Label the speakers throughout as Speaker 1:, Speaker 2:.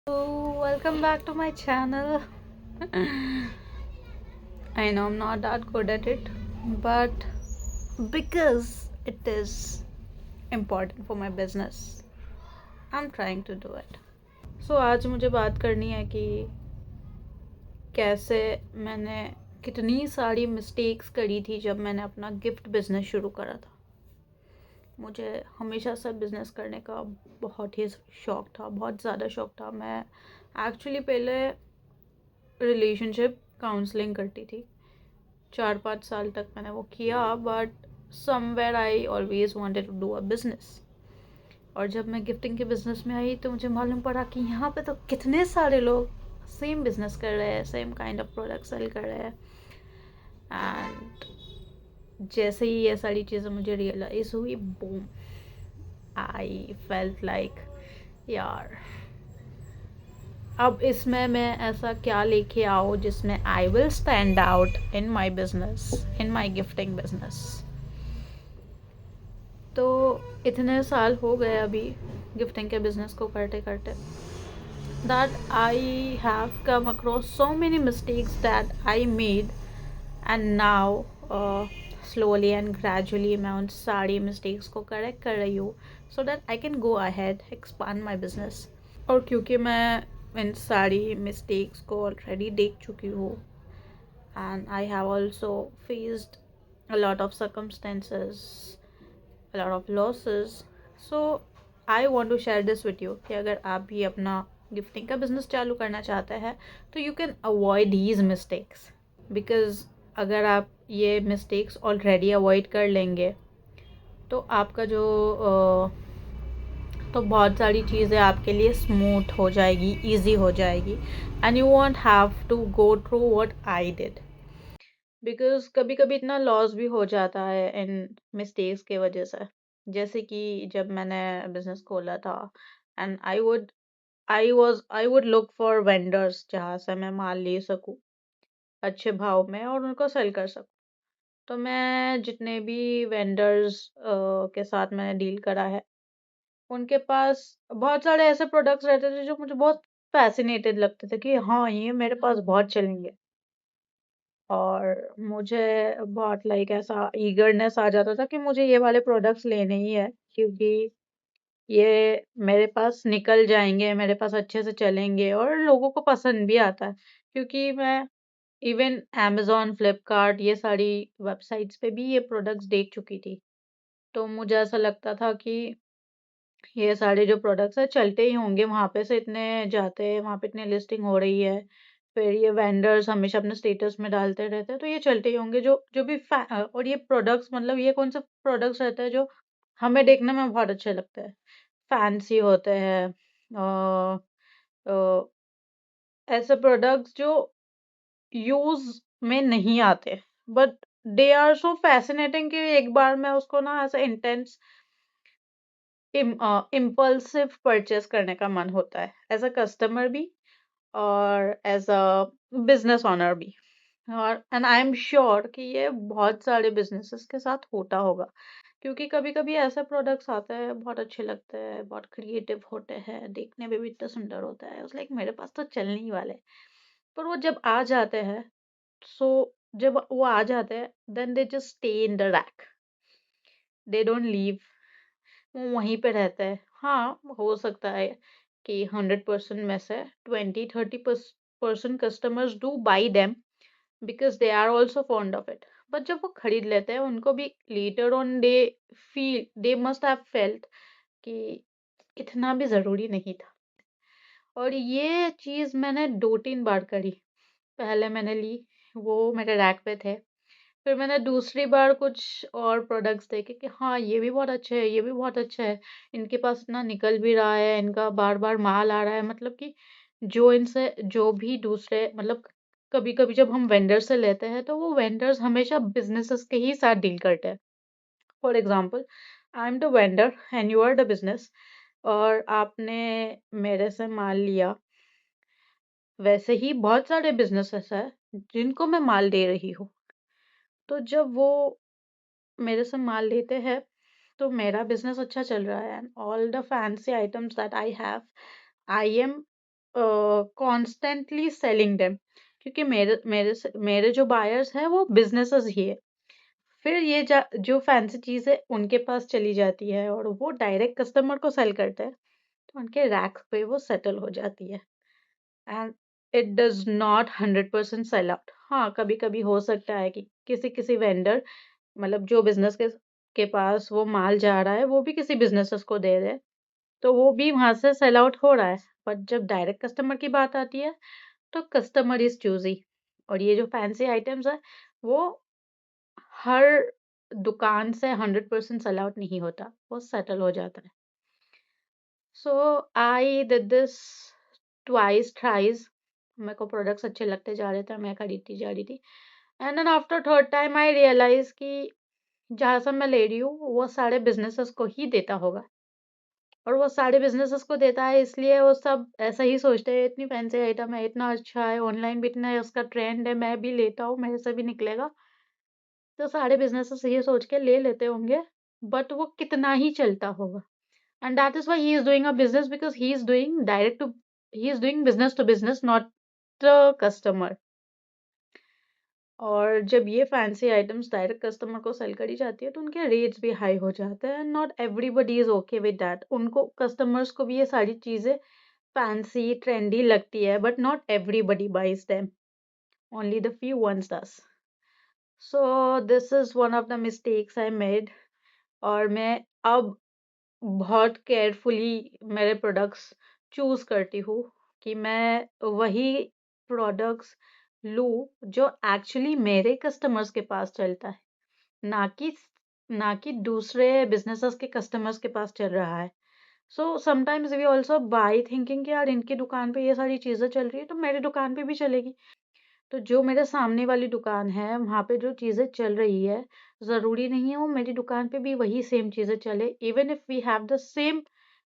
Speaker 1: So, welcome back to my channel. I know I'm not that good at it, but because it is important for my business, I'm trying to do it. So, आज मुझे बात करनी है कि कैसे मैंने कितनी सारी मिस्टेक्स करी थी जब मैंने अपना गिफ्ट बिजनेस शुरू करा था। मुझे हमेशा से बिज़नेस करने का बहुत ही शौक़ था, बहुत ज़्यादा शौक़ था। मैं एक्चुअली पहले रिलेशनशिप काउंसलिंग करती थी। 4-5 साल तक मैंने वो किया, but somewhere I always wanted to do a business. और जब मैं गिफ्टिंग के बिज़नेस में आई तो मुझे मालूम पड़ा कि यहाँ पे तो कितने सारे लोग सेम बिज़नेस कर रहे हैं, same kind of product sell कर रहे हैं। एंड जैसे ही ये सारी चीज़ें मुझे रियलाइज़ हुई, बूम, आई फेल्ट लाइक यार, अब इसमें मैं ऐसा क्या लेके आऊँ जिसमें I will stand out in my business, in my gifting business. तो इतने साल हो गए अभी गिफ्टिंग के बिजनेस को करते करते, that I have come across so many mistakes that I made, and now slowly and gradually मैं उन सारी mistakes को correct कर रही हूँ so that I can go ahead expand my business। और क्योंकि मैं इन सारी मिस्टेक्स को ऑलरेडी देख चुकी हूँ, and I have also faced a lot of circumstances, a lot of losses, so I want to share this with you कि अगर आप भी अपना गिफ्टिंग का बिजनेस चालू करना चाहते हैं तो you can avoid these mistakes, because अगर आप ये मिस्टेक्स ऑलरेडी अवॉइड कर लेंगे तो आपका जो तो बहुत सारी चीज़ें आपके लिए स्मूथ हो जाएगी, इजी हो जाएगी, and you won't have to go through what I did. Because कभी कभी इतना लॉस भी हो जाता है इन मिस्टेक्स के वजह से। जैसे कि जब मैंने बिजनेस खोला था, and I would look for vendors जहाँ से मैं माल ले सकूँ अच्छे भाव में और उनको सेल कर सकूँ। तो मैं जितने भी वेंडर्स के साथ मैंने डील करा है, उनके पास बहुत सारे ऐसे प्रोडक्ट्स रहते थे जो मुझे बहुत फैसिनेटेड लगते थे कि हाँ, ये मेरे पास बहुत चलेंगे। और मुझे बहुत लाइक ऐसा ईगरनेस आ जाता था कि मुझे ये वाले प्रोडक्ट्स लेने ही है, क्योंकि ये मेरे पास निकल जाएंगे, मेरे पास अच्छे से चलेंगे और लोगों को पसंद भी आता है। क्योंकि मैं इवन अमेज़न, फ्लिपकार्ट ये सारी वेबसाइट्स पे भी ये प्रोडक्ट्स देख चुकी थी। तो मुझे ऐसा लगता था कि ये सारे जो प्रोडक्ट्स हैं चलते ही होंगे, वहाँ पे से इतने जाते हैं, वहाँ पे इतनी लिस्टिंग हो रही है, फिर ये वेंडर्स हमेशा अपने स्टेटस में डालते रहते हैं, तो ये चलते ही होंगे। जो जो भी और ये प्रोडक्ट्स, मतलब ये कौन सा प्रोडक्ट्स रहते हैं जो हमें देखने में बहुत अच्छे लगते हैं, फैंसी होते हैं, अ, अ, ऐसे प्रोडक्ट्स जो यूज में नहीं आते, but they are so fascinating कि एक बार में उसको ना ऐसा इंटेंस इम्पल्सिव परचेस करने का मन होता है, एज अ कस्टमर भी और एज अ बिजनेस ओनर भी। और एंड आई एम श्योर कि ये बहुत सारे बिजनेसेस के साथ होता होगा, क्योंकि कभी कभी ऐसे प्रोडक्ट्स आते हैं, बहुत अच्छे लगते हैं, बहुत क्रिएटिव होते हैं, देखने में भी इतना सुंदर होता है, उस लाइक मेरे पास तो चलने ही वाले, पर वो जब आ जाते हैं, सो जब वो आ जाते हैं, then they just stay in the rack, they don't leave, वो वहीं पे रहता है। हाँ, हो सकता है कि 100% में से 20-30% customers do buy them because they are also fond of it, but जब वो खरीद लेते हैं उनको भी later on they must have felt कि इतना भी ज़रूरी नहीं था। और ये चीज़ मैंने 2-3 बार करी। पहले मैंने ली, वो मेरे रैक पे थे, फिर मैंने दूसरी बार कुछ और प्रोडक्ट्स देखे कि हाँ, ये भी बहुत अच्छे हैं, ये भी बहुत अच्छा है, इनके पास इतना निकल भी रहा है, इनका बार बार माल आ रहा है, मतलब कि जो इनसे जो भी दूसरे, मतलब कभी कभी जब हम वेंडर से लेते हैं तो वो वेंडर्स हमेशा बिजनेसेस के ही साथ डील करते हैं। For example, I am the vendor and you are the business, और आपने मेरे से माल लिया। वैसे ही बहुत सारे बिजनेसेस हैं जिनको मैं माल दे रही हूँ। तो जब वो मेरे से माल लेते हैं तो मेरा बिजनेस अच्छा चल रहा है, and all the fancy items that I have, I am constantly selling them, क्योंकि मेरे जो बायर्स हैं वो बिजनेसेस ही है। फिर ये जो फैंसी चीज़ है उनके पास चली जाती है और वो डायरेक्ट कस्टमर को सेल करते हैं, तो उनके रैक पे वो सेटल हो जाती है। And it does not 100% sell out. हाँ, कभी कभी हो सकता है कि किसी किसी वेंडर, मतलब जो बिजनेस के पास वो माल जा रहा है वो भी किसी बिजनेसेस को दे रहे, तो वो भी वहां से सेल आउट हो रहा है। बट जब डायरेक्ट कस्टमर की बात आती है तो कस्टमर इज चूजी। और ये जो फैंसी आइटम्स है वो हर दुकान से 100% सेल आउट नहीं होता, वो सेटल हो जाता है। So I did this twice thrice. मेरे को प्रोडक्ट्स अच्छे लगते जा रहे थे, मैं खरीदती जा रही थी। And then after third time I realise कि जहाँ से मैं ले रही हूँ वो सारे बिजनेसेस को ही देता होगा, और वो सारे बिजनेसेस को देता है इसलिए वो सब ऐसा ही सोचते हैं, इतनी फैंसी आइटम है, इतना अच्छा है, ऑनलाइन भी इतना है, उसका ट्रेंड है, मैं भी लेता हूँ, मेरे से भी निकलेगा। तो सारे बिजनेसेस ये सोच के ले लेते होंगे, बट वो कितना ही चलता होगा। And that is why he is doing a business, because he is doing business to business, not the customer. और जब ये फैंसी आइटम्स डायरेक्ट कस्टमर को सेल करी जाती है तो उनके रेट्स भी हाई हो जाते हैं। Not everybody is okay with that, उनको कस्टमर्स को भी ये सारी चीजें फैंसी ट्रेंडी लगती है, but not everybody buys them, only the few ones does. So this is one of the mistakes I made. और मैं अब बहुत केयरफुली मेरे प्रोडक्ट्स चूज करती हूँ कि मैं वही प्रोडक्ट्स लूँ जो एक्चुअली मेरे कस्टमर्स के पास चलता है, ना कि ना कि दूसरे बिजनेसेस के कस्टमर्स के पास चल रहा है। So sometimes we also buy thinking कि यार इनकी दुकान पे ये सारी चीज़ें चल रही है तो मेरी दुकान पे भी चलेगी। तो जो मेरे सामने वाली दुकान है वहाँ पे जो चीज़ें चल रही है, ज़रूरी नहीं है वो मेरी दुकान पे भी वही सेम चीज़ें चले, even if we have the same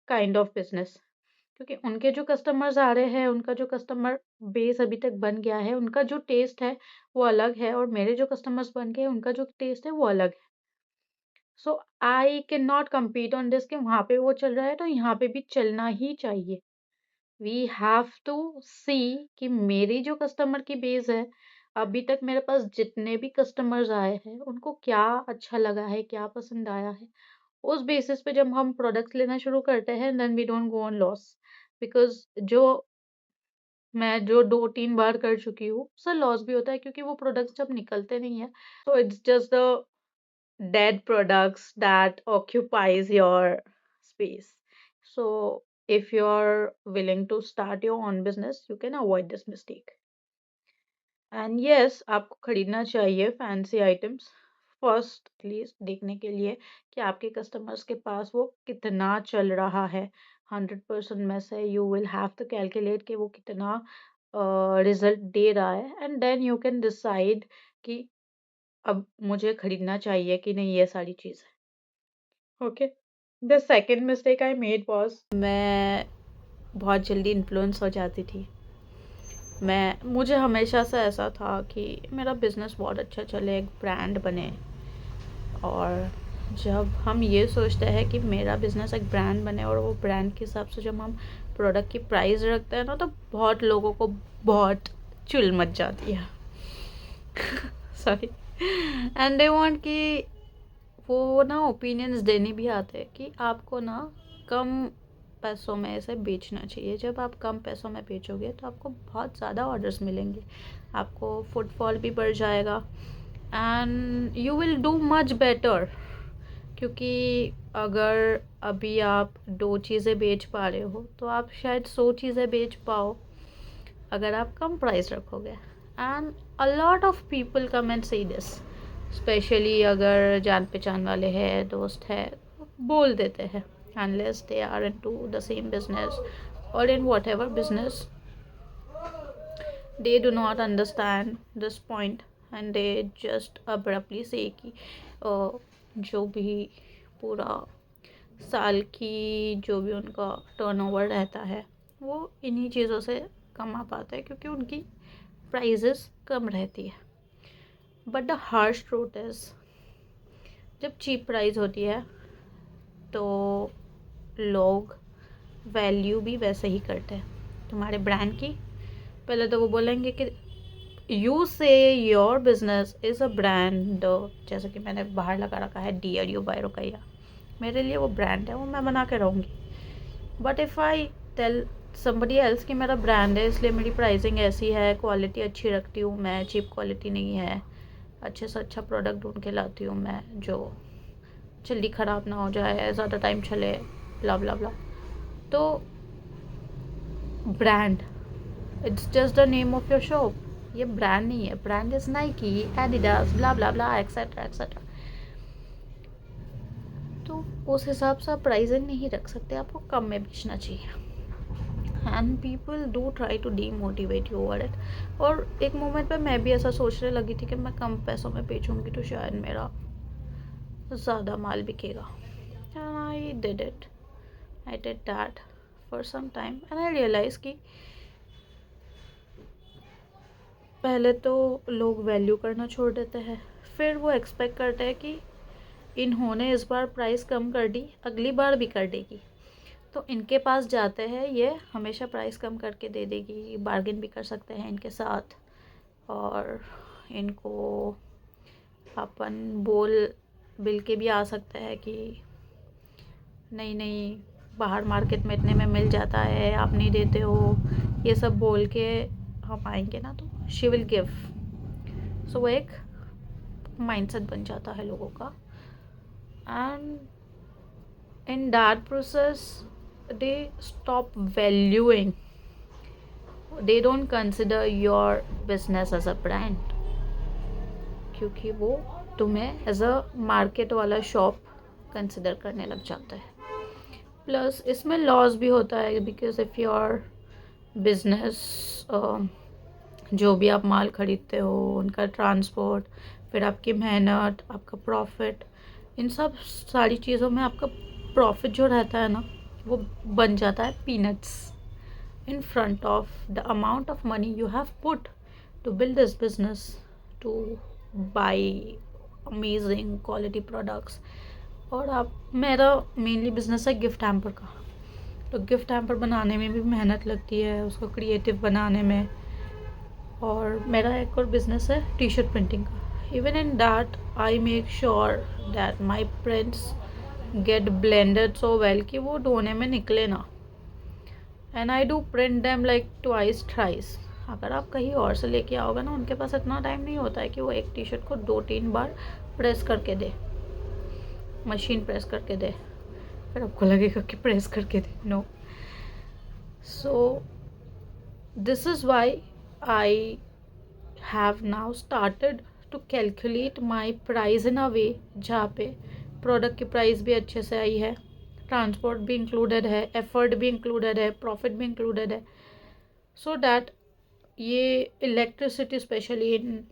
Speaker 1: kind of business. क्योंकि उनके जो कस्टमर्स आ रहे हैं, उनका जो कस्टमर बेस अभी तक बन गया है, उनका जो टेस्ट है वो अलग है, और मेरे जो कस्टमर्स बन गए उनका जो टेस्ट है वो अलग है। So I can not compete on this कि वहाँ पे वो चल रहा है तो यहाँ पे भी चलना ही चाहिए। वी हैव टू सी कि मेरी जो कस्टमर की बेस है, अभी तक मेरे पास जितने भी कस्टमर्स आए हैं उनको क्या अच्छा लगा है, क्या पसंद आया है। उस बेसिस पे जब हम प्रोडक्ट्स लेना शुरू करते हैं then we don't go on loss, because जो मैं जो 2-3 बार कर चुकी हूँ उससे लॉस भी होता है, क्योंकि वो प्रोडक्ट्स जब निकलते नहीं है तो it's just the dead products that occupies your space. So if you're willing to start your own business, you can avoid this mistake. And yes, आपको खरीदना चाहिए फैंसी आइटम्स, फर्स्ट एटलीस्ट देखने के लिए कि आपके कस्टमर्स के पास वो कितना चल रहा है। 100% में से you will have to calculate कि वो कितना रिजल्ट दे रहा है, and then you can decide कि अब मुझे खरीदना चाहिए कि नहीं ये सारी चीज़। Okay, the second mistake I made was, मैं बहुत जल्दी इन्फ्लुएंस हो जाती थी। मुझे हमेशा से ऐसा था कि मेरा बिजनेस बहुत अच्छा चले, एक ब्रांड बने। और जब हम ये सोचते हैं कि मेरा बिजनेस एक ब्रांड बने और वो ब्रांड के हिसाब से जब हम प्रोडक्ट की प्राइस रखते हैं ना, तो बहुत लोगों को बहुत चुल मच जाती है। सॉरी। एंड दे वांट कि वो ना ओपिनियंस देने भी आते हैं कि आपको ना कम पैसों में इसे बेचना चाहिए। जब आप कम पैसों में बेचोगे तो आपको बहुत ज़्यादा ऑर्डर्स मिलेंगे, आपको फुटफॉल भी बढ़ जाएगा, and you will do much better. क्योंकि अगर अभी आप 2 चीज़ें बेच पा रहे हो तो आप शायद 100 चीज़ें बेच पाओ अगर आप कम प्राइस रखोगे। And a lot of people come and से दिस, स्पेशली अगर जान पहचान वाले हैं, दोस्त है, बोल देते हैं, unless they are into the same business or in whatever business, they do not understand this point and they just abruptly say कि जो भी पूरा साल की जो भी उनका टर्नओवर रहता है वो इन्हीं चीज़ों से कमा पाते हैं, क्योंकि उनकी प्राइजेस कम रहती है। But the harsh truth is, जब चीप प्राइस होती है तो लोग वैल्यू भी वैसे ही करते हैं। तुम्हारे ब्रांड की, पहले तो वो बोलेंगे कि यू से your business is a brand. जैसे कि मैंने बाहर लगा रखा है DRU बाय रुकैया, मेरे लिए वो ब्रांड है, वो मैं बना के रहूँगी। But if I tell somebody else कि मेरा ब्रांड है इसलिए मेरी प्राइसिंग ऐसी है, क्वालिटी अच्छी रखती हूँ मैं, चीप क्वालिटी नहीं है, अच्छे से अच्छा प्रोडक्ट ढूंढ के लाती हूँ मैं जो जल्दी ख़राब ना हो जाए, ज़्यादा टाइम चले, ब्ला ब्ला ब्ला। तो brand, it's just the name of your shop, ये ब्रांड नहीं है। Brand is Nike, Adidas, blah blah blah, etcetera etcetera. तो उस हिसाब से आप प्राइसिंग नहीं रख सकते, आपको कम में बेचना चाहिए। And people do try to demotivate you over it. और एक मोमेंट पे मैं भी ऐसा सोचने लगी थी कि मैं कम पैसों में बेचूंगी तो शायद मेरा ज़्यादा माल बिकेगा। And I did it, I did that for some time and I realise कि पहले तो लोग वैल्यू करना छोड़ देते हैं, फिर वो एक्सपेक्ट करते हैं कि इन्होंने इस बार प्राइस कम कर दी, अगली बार भी कर देगी, तो इनके पास जाते हैं, ये हमेशा प्राइस कम करके दे देगी, बार्गेन भी कर सकते हैं इनके साथ, और इनको अपन बिल के भी आ सकते हैं कि नहीं नहीं बाहर मार्केट में इतने में मिल जाता है, आप नहीं देते हो, ये सब बोल के हम आएंगे ना तो शी विल गिव। सो वो एक माइंडसेट बन जाता है लोगों का, and in that process they stop valuing, they don't consider your business as a brand, क्योंकि वो तुम्हें एज अ मार्केट वाला शॉप कंसिडर करने लग जाता है। प्लस इसमें लॉस भी होता है, बिकॉज इफ़ योर बिजनेस, जो भी आप माल खरीदते हो उनका ट्रांसपोर्ट, फिर आपकी मेहनत, आपका प्रॉफिट, इन सब सारी चीज़ों में आपका प्रॉफिट जो रहता है ना, वो बन जाता है peanuts in front of the amount of money you have put to build this business, to buy amazing quality products। और आप, मेरा मेनली बिजनेस है गिफ्ट हैम्पर का, तो गिफ्ट हैम्पर बनाने में भी मेहनत लगती है, उसको क्रिएटिव बनाने में। और मेरा एक और बिजनेस है T-shirt प्रिंटिंग का। Even in that I make sure that my prints get blended so well कि वो धोने में निकले ना, and I do print them like twice thrice. अगर आप कहीं और से लेके आओगे ना, उनके पास इतना टाइम नहीं होता है कि वो एक T-shirt को 2-3 बार प्रेस करके दे, मशीन प्रेस करके दे, फिर आपको लगेगा कि प्रेस करके दे, no. So this is why I have now started to calculate my price in a way जहाँ पे प्रोडक्ट की प्राइस भी अच्छे से आई है, ट्रांसपोर्ट भी इंक्लूडेड है, एफर्ट भी इंक्लूडेड है, प्रॉफिट भी इंक्लूडेड है, सो डैट ये इलेक्ट्रिसिटी स्पेशली इन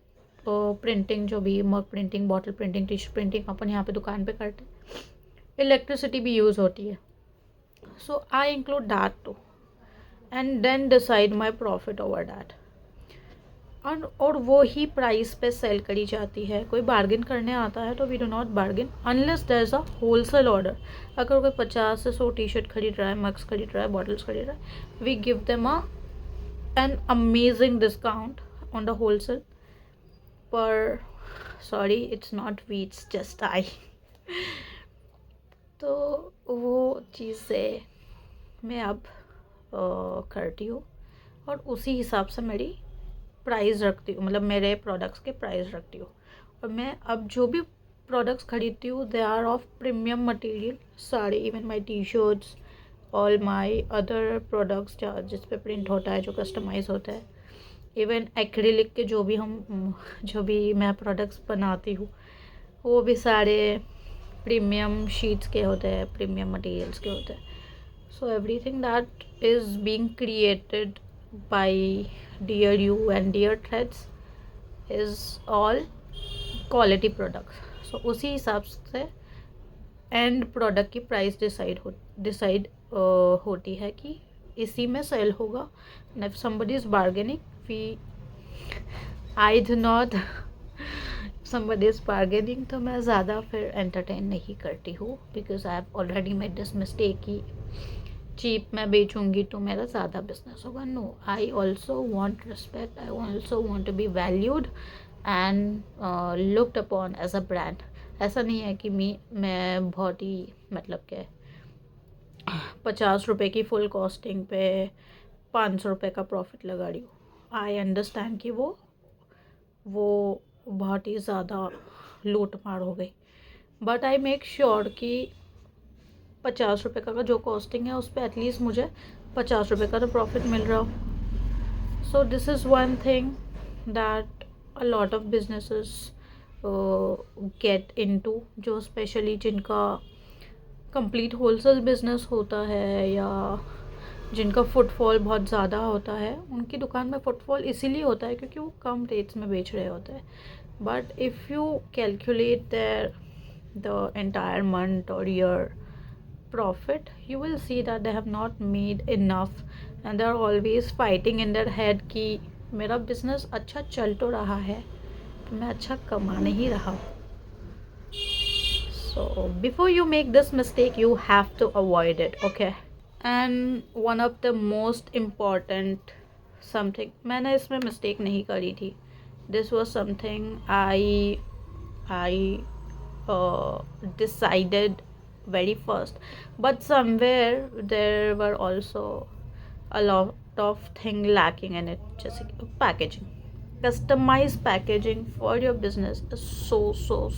Speaker 1: प्रिंटिंग, जो भी mug printing, bottle printing, tissue printing अपन यहाँ पे दुकान पे करते हैं, इलेक्ट्रिसिटी भी यूज़ होती है। So I include that too and then decide my profit over that. और वो ही प्राइस पे सेल करी जाती है। कोई बार्गेन करने आता है तो we do not bargain unless there is a wholesale order. अगर कोई 50 से 100 T-shirt खरीद रहा है, मग्स खरीद रहा है, बॉटल्स खरीद रहा है, we give them an amazing discount on the wholesale. पर sorry, it's not we, it's just I. तो वो चीज़ से मैं अब करती हूँ और उसी हिसाब से मेरी प्राइस रखती हूँ, मतलब मेरे प्रोडक्ट्स के प्राइस रखती हूँ। और मैं अब जो भी प्रोडक्ट्स खरीदती हूँ they are of premium material, सारे, even my T-shirts, all my other products जिस पे प्रिंट होता है, जो कस्टमाइज होता है, इवन एक्रिलिक के जो भी मैं प्रोडक्ट्स बनाती हूँ वो भी सारे प्रीमियम शीट्स के होते हैं, प्रीमियम मटेरियल्स के होते हैं। So everything that is being created by DRU and Dear Threads is all quality products। so उसी हिसाब से एंड प्रोडक्ट की प्राइस डिसाइड होती है कि इसी में सेल होगा। and if somebody is bargaining, I do not somebody is bargaining, तो मैं ज़्यादा फिर एंटरटेन नहीं करती हूँ, because I have already made this mistake कि चीप मैं बेचूंगी तो मेरा ज़्यादा बिजनेस होगा। No, I also want respect, I also want to be valued and looked upon as a brand. ऐसा नहीं है कि मैं बहुत ही मतलब क्या 50 रुपए की फुल कॉस्टिंग पे 500 रुपये का प्रॉफिट लगा रही हूँ। आई अंडरस्टैंड कि वो बहुत ही ज़्यादा लूट मार हो गई, बट आई मेक श्योर कि 50 रुपये का जो कॉस्टिंग है उस पर एटलीस्ट मुझे 50 रुपये का तो प्रॉफिट मिल रहा हो। सो this is one thing that a lot of businesses get into, जो स्पेशली जिनका कंप्लीट होलसेल बिजनेस होता है या जिनका फुटफॉल बहुत ज़्यादा होता है, उनकी दुकान में फुटफॉल इसीलिए होता है क्योंकि वो कम रेट्स में बेच रहे होते हैं। But if you calculate their the entire month और year profit, you will see that they have not made enough and they are always fighting in their head कि मेरा बिजनेस अच्छा चल तो रहा है, मैं अच्छा कमा नहीं रहा। So before you make this mistake you have to avoid it, okay? And one of the most important something, मैंने इसमें मिस्टेक नहीं करी थी। This was something I decided very first, but somewhere there were also a lot of thing lacking in it, जैसे कि packaging, customized packaging for your business is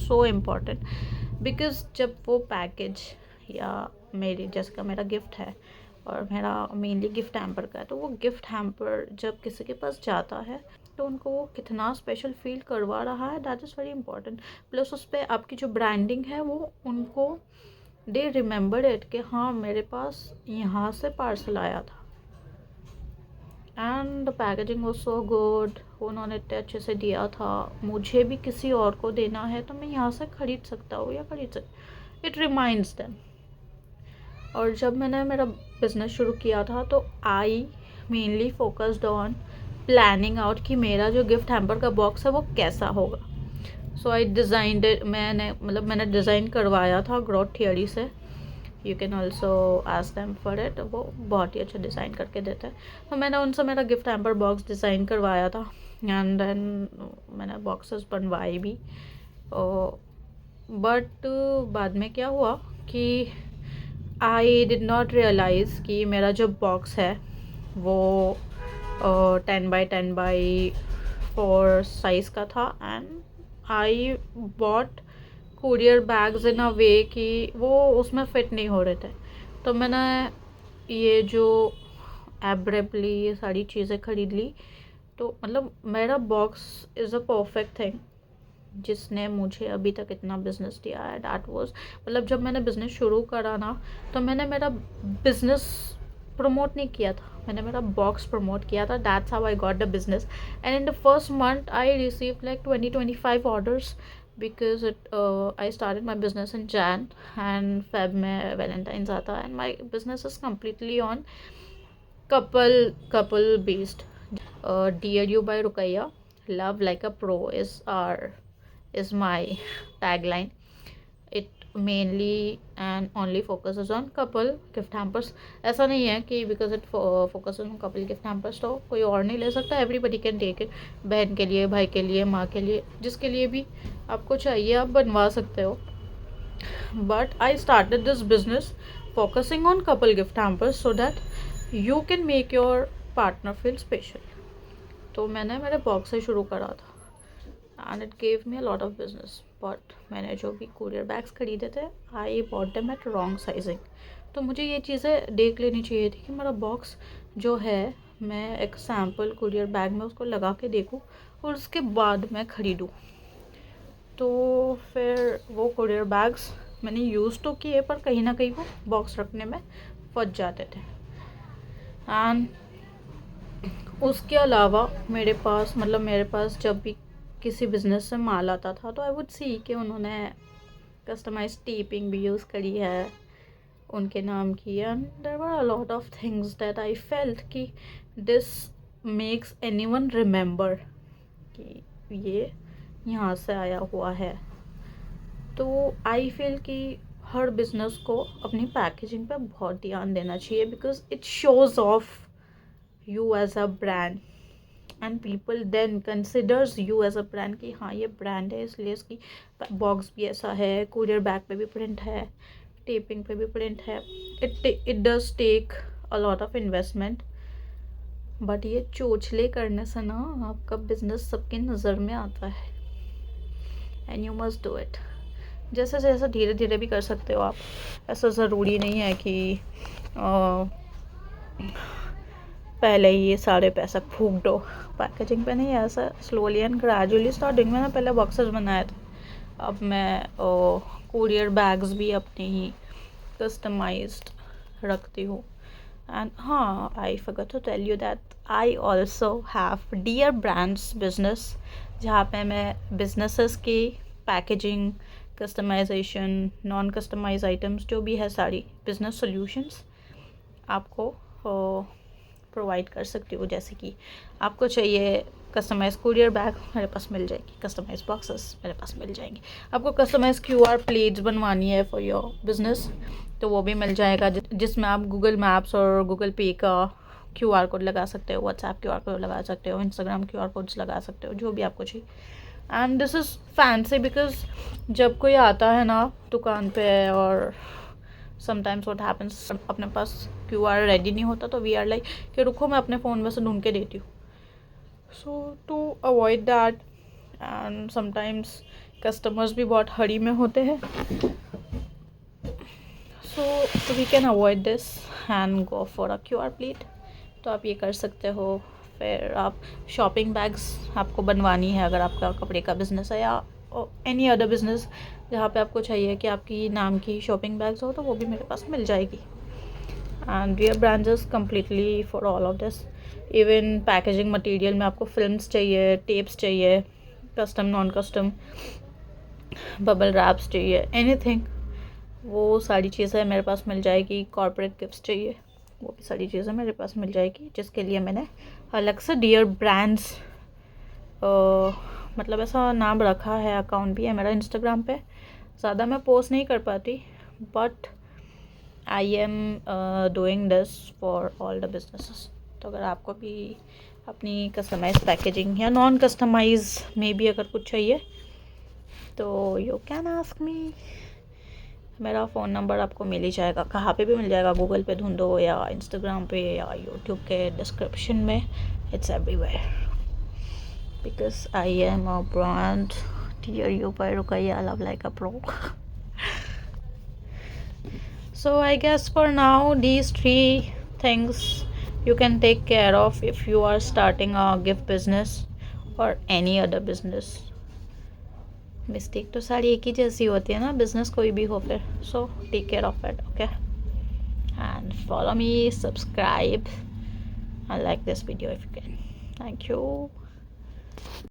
Speaker 1: so important, because जब वो package या मेरी जैसे का मेरा गिफ्ट है और मेरा मेनली गिफ्ट हैम्पर का है, तो वो गिफ्ट हैम्पर जब किसी के पास जाता है तो उनको वो कितना स्पेशल फील करवा रहा है, that is very important. Plus उस पर आपकी जो ब्रांडिंग है वो उनको दे रिमेंबर इट कि हाँ मेरे पास यहाँ से पार्सल आया था and the packaging was so good, उन्होंने इतने अच्छे से दिया था, मुझे भी किसी और को देना है तो मैं यहाँ से ख़रीद सकता हूँ या ख़रीद सकती, इट रिमाइंड्स देम। और जब मैंने मेरा बिज़नेस शुरू किया था तो I mainly focused on planning out कि मेरा जो गिफ्ट हैम्पर का बॉक्स है वो कैसा होगा। सो आई डिज़ाइंड इट, मैंने डिज़ाइन करवाया था ग्रोथ थियरी से, you can also ask them for it, वो बहुत ही अच्छा डिज़ाइन करके देते हैं। तो मैंने उनसे मेरा गिफ्ट हैम्पर बॉक्स डिज़ाइन करवाया था एंड देन मैंने बॉक्सेस बनवाए भी। बट बाद में क्या हुआ कि आई डिड नॉट रियलाइज़ कि मेरा जो बॉक्स है वो 10x10x4 साइज़ का था and I bought courier bags in a way कि वो उसमें फ़िट नहीं हो रहे थे। तो मैंने ये जो एब्रेपली ये सारी चीज़ें ख़रीद ली, तो मतलब मेरा box is a perfect thing जिसने मुझे अभी तक इतना बिज़नेस दिया है। डैट वाज, मतलब जब मैंने बिज़नेस शुरू करा ना तो मैंने मेरा बिज़नेस प्रमोट नहीं किया था, मैंने मेरा बॉक्स प्रमोट किया था। That's how I got the business and in the first month I receive like 20-25 orders because I started my business in Jain and Feb में वैलेंटाइंस आता है and my business is completely on couple based. Dear you by Rukaiya, love like a pro is my tagline. It mainly and only focuses on couple gift hampers. ऐसा नहीं है कि because it focuses on couple gift hampers तो कोई और नहीं ले सकता, everybody can take it। बहन के लिए, भाई के लिए, माँ के लिए, जिसके लिए भी आपको चाहिए आप बनवा सकते हो। But I started this business focusing on couple gift hampers so that you can make your partner feel special। तो मैंने मेरे बॉक्स से शुरू करा था and it gave me a lot of business. But मैंने जो भी कुरियर बैग्स खरीदे थे I bought them at wrong sizing. तो मुझे ये चीज़ें देख लेनी चाहिए थी कि मेरा बॉक्स जो है मैं एक सैम्पल कुरियर बैग में उसको लगा के देखूँ और उसके बाद मैं ख़रीदूँ। तो फिर वो कुरियर बैग्स मैंने यूज़ तो किए पर कहीं ना कहीं वो बॉक्स रखने में फंस जाते थे। एंड उसके अलावा मेरे पास जब भी किसी बिज़नेस से माल आता था तो आई वुड सी कि उन्होंने कस्टमाइज टेपिंग भी यूज़ करी है उनके नाम की and there were a lot of things that I felt कि दिस मेक्स एनीवन रिमेंबर कि ये यहाँ से आया हुआ है। तो आई फील कि हर बिजनेस को अपनी पैकेजिंग पे बहुत ध्यान देना चाहिए, because it shows of you as a brand and people then considers you as a brand कि हाँ ये ब्रांड है, इसलिए इसकी बॉक्स भी ऐसा है, कुरियर बैग पे भी प्रिंट है, टेपिंग पे भी प्रिंट है. It does take a lot of investment, but ये चोचले करने से ना आपका बिजनेस सबकी नज़र में आता है. And you must do it. जैसे जैसे धीरे धीरे भी कर सकते हो आप. ऐसा ज़रूरी नहीं है कि पहले ही ये सारे पैसा फूक दो पैकेजिंग पे. नहीं, ऐसा स्लोली एंड ग्रेजुअली स्टार्टिंग में. मैंने पहले बॉक्सेस बनाए थे, अब मैं कुरियर बैग्स भी अपने ही कस्टमाइज्ड रखती हूँ. एंड हाँ, I forgot to tell you that I also have dear brands business, जहाँ पे मैं बिजनेसेस की packaging, customisation, non customise items जो भी है सारी बिजनेस सॉल्यूशंस आपको प्रोवाइड कर सकती हूँ. जैसे कि आपको चाहिए कस्टमाइज कुरियर बैग, मेरे पास मिल जाएगी. कस्टमाइज बॉक्सेस मेरे पास मिल जाएंगे. आपको कस्टमाइज QR प्लेट्स बनवानी है फॉर योर बिजनेस, तो वो भी मिल जाएगा, जिसमें आप गूगल मैप्स और गूगल पे का QR कोड लगा सकते हो, व्हाट्सएप QR कोड लगा सकते हो, इंस्टाग्राम QR कोड्स लगा सकते हो, जो भी आपको चाहिए. And this is fancy because जब कोई आता है ना दुकान पे और समटाइम्स व्हाट हैपन्स, अपने पास QR रेडी नहीं होता, तो वी आर लाइक कि रुको मैं अपने फ़ोन में से ढूंढ के देती हूँ. So to avoid that, and sometimes customers भी बहुत हरी में होते हैं, so we can avoid this and go for a QR plate. तो आप ये कर सकते हो. फिर आप शॉपिंग बैग्स आपको बनवानी है अगर आपका कपड़े का बिज़नेस है, या एनी अदर बिज़नेस जहाँ पे आपको चाहिए कि आपकी नाम की शॉपिंग बैग्स हो, तो वो भी मेरे पास मिल जाएगी. And we are brands completely for all of this. Even packaging material में आपको फिल्म्स चाहिए, टेप्स चाहिए, custom non custom, bubble wraps चाहिए, एनीथिंग, वो सारी चीज़ें मेरे पास मिल जाएगी. कॉर्पोरेट गिफ्ट्स चाहिए, वो भी सारी चीज़ें मेरे पास मिल जाएगी, जिसके लिए मैंने अलग से डियर ब्रांड्स मतलब ऐसा नाम रखा है. अकाउंट भी है मेरा इंस्टाग्राम पे. ज़्यादा मैं पोस्ट नहीं कर पाती, but I am doing this for all the businesses. तो अगर आपको भी अपनी कस्टमाइज पैकेजिंग या नॉन कस्टमाइज में भी अगर कुछ चाहिए, तो यू कैन आस्क मी. मेरा फ़ोन नंबर आपको मिल ही जाएगा. कहाँ पे भी मिल जाएगा, गूगल पे ढूंढो या इंस्टाग्राम पे या यूट्यूब के डिस्क्रिप्शन में. It's everywhere because I am a brand. टीयर यू पर Ruqaiya love like a pro. So I guess for now these 3 things you can take care of if you are starting a gift business or any other business. Mistake तो सारी एक ही जैसी होती है ना, बिजनेस कोई भी हो फिर. So take care of it, okay, and follow me, subscribe, and like this video if you can. Thank you.